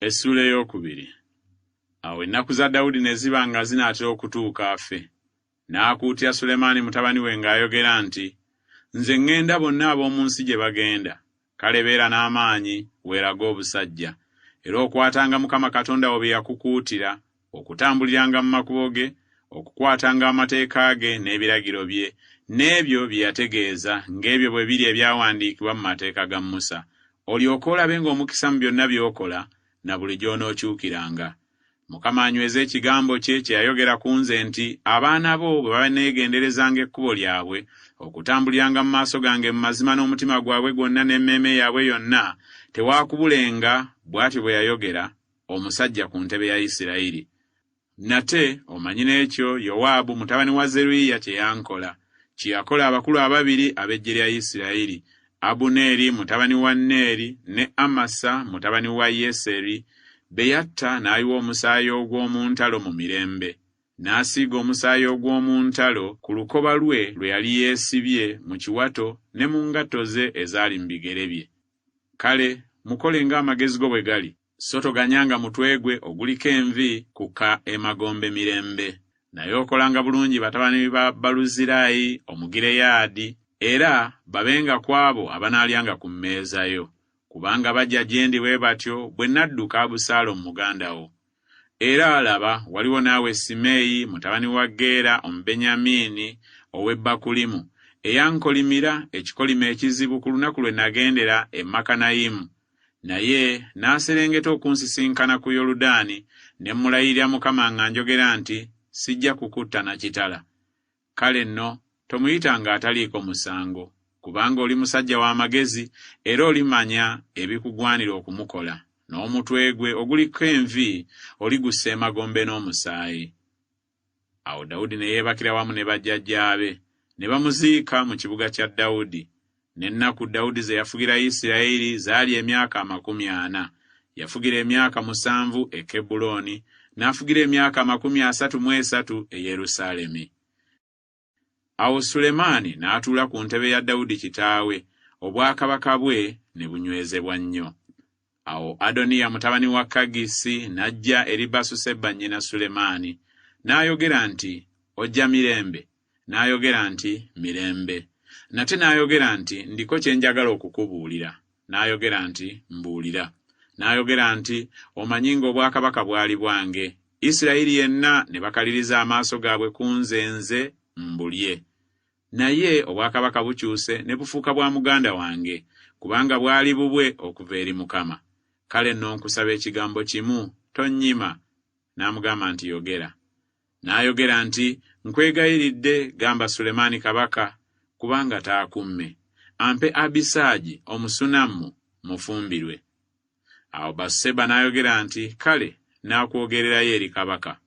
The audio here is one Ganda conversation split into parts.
Essula ey'okubiri. Awo ennaku za Dawudi ne ziba nga zinaatera okutuuka afe. N'akuutira Sulemaani mutabani we ng'ayogera nti, nze ŋŋenda bonna ab'omu nsi gye bagenda. Kale beera n'amaanyi, weeraga obusajja. Era okwatanga Mukama Katonda wo bye yakukuutira, okutambuliranga mu makubo ge, okukwatanga amateeka ge n'ebiragiro bye, n'ebyo bye yategeeza, ng'ebyo bwe biri ebyawandiikibwa mu mateeka ga Musa. Olyoke olabe ng'omukisa mu byonna by'okola, na buli gy'onookyukiranga. Mukama anyweza ekigambo kye kye yayogera ku nze nti, abaana bo bwe baneegenderezanga ekkubo lyabwe, okutambuliranga mu maaso gange mu mazima n'omutima gwabwe gwonna n'emmeeme yaabwe yonna, tewaakubulenga, bw'atyo bwe yayogera, omusajja ku ntebe ya Isirayiri. Nate omanyi n'ekyo Yowaabu mutabani wa Zeruyiya kye yankola, kye yakola abakulu ababiri ab'eggye lya Isirayiri, Abuneeri mutabani wa Neeri ne Amasa mutabani wa Yeseri, be yatta n'ayiwa omusaayi ogw'omu ntalo mu mirembe. N'asiiga omusaayi ogw'omu ntalo ku lukoba lwe yali yeesibye mu kiwato ne mu ngatto ze ezaali mu bigere bye. Kale mukole ng'amagezi go bwe gali, so toganyanga mutwe gwe oguliko envi kukka emagombe mirembe. Naye okolanga bulungi batabani ba Baluzirayi Omugireyaadi, era babenga kwabo abanaalyanga ku mmeeza yo, kubanga bajja gye ndi bwe batyo bwe nadduka Abusaalomu muganda wo. Era laba, waliwo naawe Simeeyi mutabani wa Geera Omubenyamini ow'e Bakulimu, eyankolimira ekikolimo ekizibu ku lunaku lwe nagendera e Makanayimu. Naye n'aserengeta okunsisinkana ku Yoludaani, ne mulayirira Mukama nga njogera nti, sijja kukutta na kitala. Kale nno, tomuyitanga ataliiko musango, kubanga oli musajja w'amagezi, era olimanya ebikugwanira okumukola, n'omutwe gwe oguliko envi oligussa emagombe n'omusaayi. Awo Dawudi ne yeebakira wamu ne bajjajjaabe, ne bamuziika mu kibuga kya Dawudi. N'ennaku Dawudi ze yafugira Isirayiri zaali emyaka 40. Yafugira emyaka 7 e Kebbulooni, n'afugira emyaka 33 e Yerusaalemi. Awo Sulemaani n'atuula ku ntebe ya Dawudi kitaawe, obwakabaka bwe ne bunywezebwa nnyo. Awo Adoniya mutabani wa Kaggisi n'ajja eri Basuseba nnyina Sulemaani, n'ayogera nti, ojja mirembe? N'ayogera nti, mirembe. Nate n'ayogera nti, ndiko kye njagala okukubuulira. N'ayogera nti, mbuulira. N'ayogera nti, omanyi ng'obwakabaka bwali bwange. Isirayiri yenna ne bakaliriza amaaso gaabwe ku nze mbulye. Naye obwakabaka bukyuse ne bufuuka bwa muganda wange, kubanga bwali bubwe okuva eri Mukama. Kale nno nkusaba ekigambo kimu, tonnyima. N'amugamba nti, yogera. N'ayogera nti, nkwegayiridde gamba Sulemaani kabaka, kubanga taakumme, ampe Abisaagi Omusunammu mufumbirwe. Awo Basuseba n'ayogera nti, kale n'akwogererayo eri kabaka.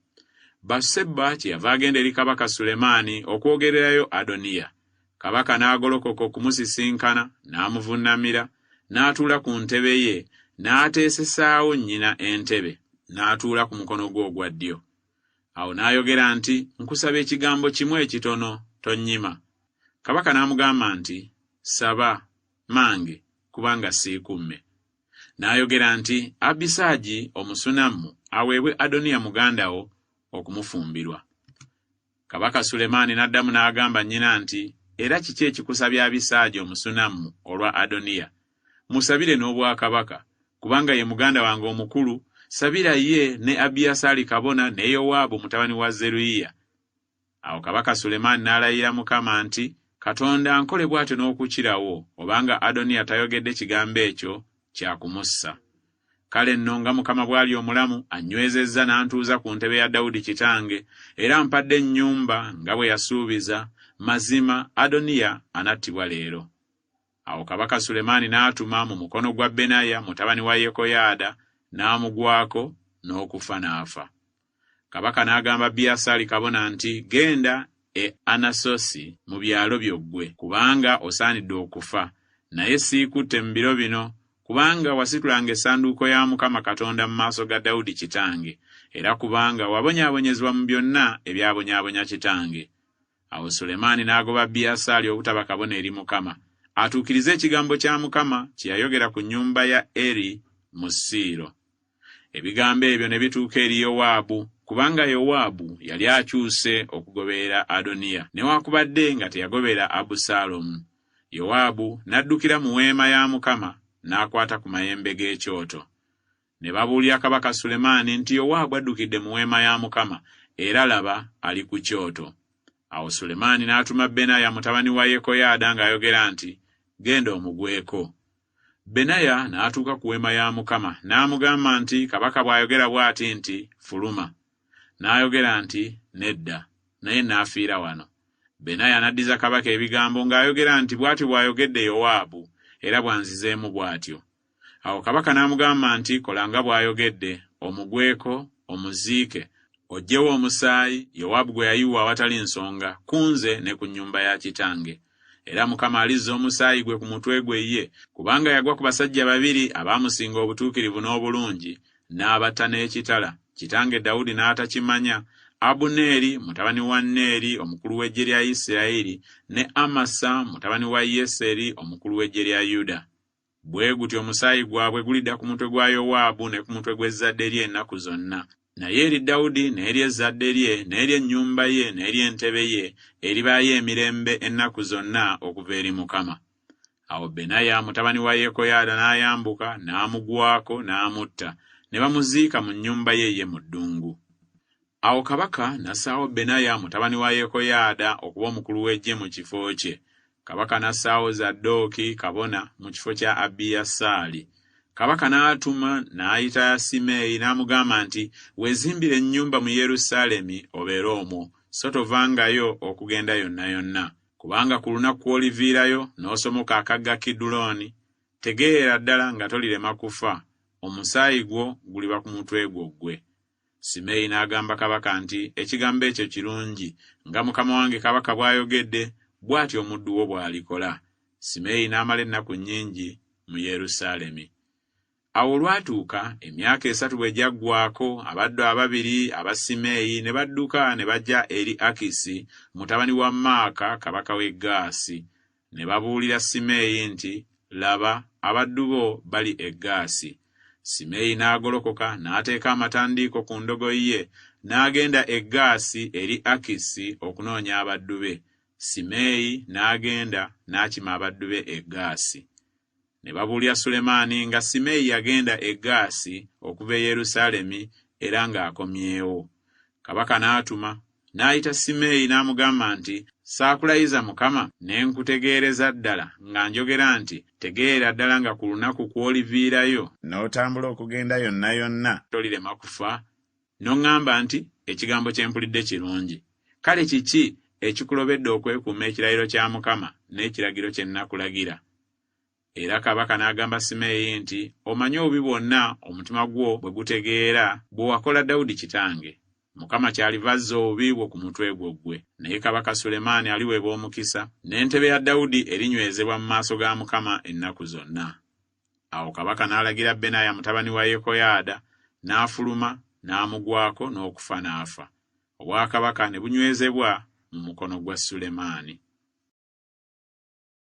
Basuseba kyeyava agenda eri kabaka Sulemaani okwogererayo Adoniya. Kabaka n'agolokoka okumusisinkana, n'amuvunnamira, n'atuula ku ntebe ye, n'ateesesaawo nnyina entebe, n'atuula ku mukono gwe ogwa ddyo. Awo n'ayogera nti, nkusaba ekigambo kimu ekitono, tonnyima. Kabaka n'amugamba nti, saba mange, kubanga siikumme. N'ayogera nti, Abisaagi Omusunammu aweebwe Adoniya muganda wo okumufumbirwa. Kabaka Sulemaani n'addamu n'agamba nnyina nti, era kiki ekikusabya Abisaagi Omusunammu olwa Adoniya? Musabire n'obwakabaka, kubanga ye muganda wange omukulu, sabira ye ne Abiyasaali kabona ne Yowaabu mutabani wa Zeruyiya. Awo kabaka Sulemaani n'alayira Mukama nti, Katonda ankole bw'atyo n'okukirawo, obanga Adoniya tayogedde kigambo ekyo kya kumussa. Kale nno nga Mukama bw'ali omulamu, annywezezza n'antuuza ku ntebe ya Dawudi kitange, era ampadde ennyumba nga bwe yasuubiza, mazima Adoniya anattibwa leero. Awo kabaka Sulemaani n'atuma mu mukono gwa Benaya mutabani wa Yekoyaada, n'amugwako n'okufa n'afa. Kabaka n'agamba Abiyasaali kabona nti, genda e Anasosi mu byalo byoggwe, kubanga osaanidde okufa, naye siikutte mu biro bino, kubanga wasitulanga essanduuko ya Mukama Katonda mu maaso ga Dawudi kitange, era kubanga wabonyaabonyezebwa mu byonna ebyabonyaabonya kitange. Awo Sulemaani n'agoba Abiyasaali obutaba kabona eri Mukama, atuukirize ekigambo kya Mukama kye yayogera ku nnyumba ya Eri mu Siiro. Ebigambo ebyo ne bituuka eri Yowaabu, kubanga Yowaabu yali akyuse okugoberera Adoniya, newaakubadde nga teyagobera Abusaalomu. Yowaabu n'addukira mu weema ya Mukama n'akwata ku mayembe g'ekyoto. Ne babuulira kabaka Sulemaani nti Yowaabu addukidde mu weema ya Mukama, era laba ali ku kyoto. Awo Sulemaani n'atuma Benaya mutabani wa Yekoyaada ng'ayogera nti, genda omugweko. Benaya n'atuuka ku weema ya Mukama n'amugamba nti, kabaka bw'ayogera bw'ati nti, fuluma. N'ayogera nti, nedda, naye n'afiira wano. Benaya n'addiza kabaka ebigambo ng'ayogera nti, bw'atyo bw'ayogedde Yowaabu, era bwanzizeemu bw'atyo. Awo kabaka n'amugamba nti, kola nga bw'ayogedde, omugweko, omuziike, oggyewo omusaayi Yowaabu gwe yayiwa awatali nsonga, ku nze ne ku nnyumba ya kitange. Era Mukama alizza omusaayi gwe ku mutwe gwe ye, kubanga yagwa ku basajja babiri abaamusinga obutuukirivu n'obulungi, n'abatta n'ekitala. Kitange Dawudi n'atakimanya, Abuneeri mutabani wa Neeri omukulu w'eggye lya Isirayiri, ne Amasa mutabani wa Yeseri omukulu w'eggye lya Yuda. Bwe gutyo omusaayi gwabwe gulidda ku mutwe gwa Yowaabu ne ku mutwe gw'ezzadde lye ennaku zonna. Naye eri Dawudi n'eri ezzadde lye n'eri ennyumba ye n'eri entebe ye eribaayo emirembe ennaku zonna okuva eri Mukama. Awo Benaya mutabani wa Yekoyaada n'ayambuka n'amugwako n'amutta, ne bamuziika mu nnyumba ye mu ddungu. Awo kabaka n'assaawo Benaya mutabani wa Yekoyaada okuba omukulu w'eggye mu kifo kye. Kabaka n'assaawo Zadooki kabona mu kifo kya Abiyasaali. Kabaka n'atuma n'ayita Simeeyi n'amugamba nti, weezimbire ennyumba mu Yerusaalemi obeere omwo, so tovangayo okugenda yonna yonna. Kubanga ku lunaku oliviirayo n'osomoka akagga Kiduloni, tegeera ddala nga tolirema kufa, omusaayi gwo guliba ku mutwe gwo ggwe. Simeeyi n'agamba kabaka nti, ekigambo ekyo kirungi, nga mukama wange kabaka bw'ayogedde, bw'atyo omuddu wo bw'alikola. Simeeyi n'amala ennaku nnyingi mu Yerusaalemi. Awo olwatuuka emyaka 3 bwe gyaggwaako, abaddu ababiri aba Simeeyi ne badduka ne bajja eri Akisi mutabani wa Maaka kabaka w'e Gaasi. Ne babuulira Simeeyi nti, laba, abaddu bo bali e Gaasi. Simeeyi n'agolokoka n'ateeka amatandiiko ku ndogoyi ye, n'agenda e Gaasi eri Akisi okunoonya abaddu be. Simeeyi n'agenda n'akima abaddu be e Gaasi. Ne babuulira Sulemaani nga Simeeyi yagenda e Gaasi okuva e Yerusaalemi era ng'akomyewo. Kabaka n'atuma n'ayita Simeeyi n'amugamba nti, saakulayiza Mukama ne nkutegeereza ddala nga njogera nti, tegeera ddala nga ku lunaku kw'oliviirayo n'otambula okugenda yonna yonna tolirema kufa? N'oŋŋamba nti, ekigambo kye mpulidde kirungi. Kale kiki ekikulobedde okwekuuma ekirayiro kya Mukama n'ekiragiro kye nnakulagira? Era kabaka n'agamba Simeeyi nti, omanyi obubi bwonna omutima gwo bwe gutegeera bwe wakola Dawudi kitange. Mukama kyaliva azza obubi bwo ku mutwe gwo ggwe. Naye kabaka Sulemaani aliweebwa omukisa, n'entebe ya Dawudi erinywezebwa mu maaso ga Mukama ennaku zonna. Awo kabaka n'alagira Benaya mutabani wa Yekoyaada, n'afuluma n'amugwako n'okufa n'afa. Obwakabaka ne bunywezebwa mu mukono gwa Sulemaani.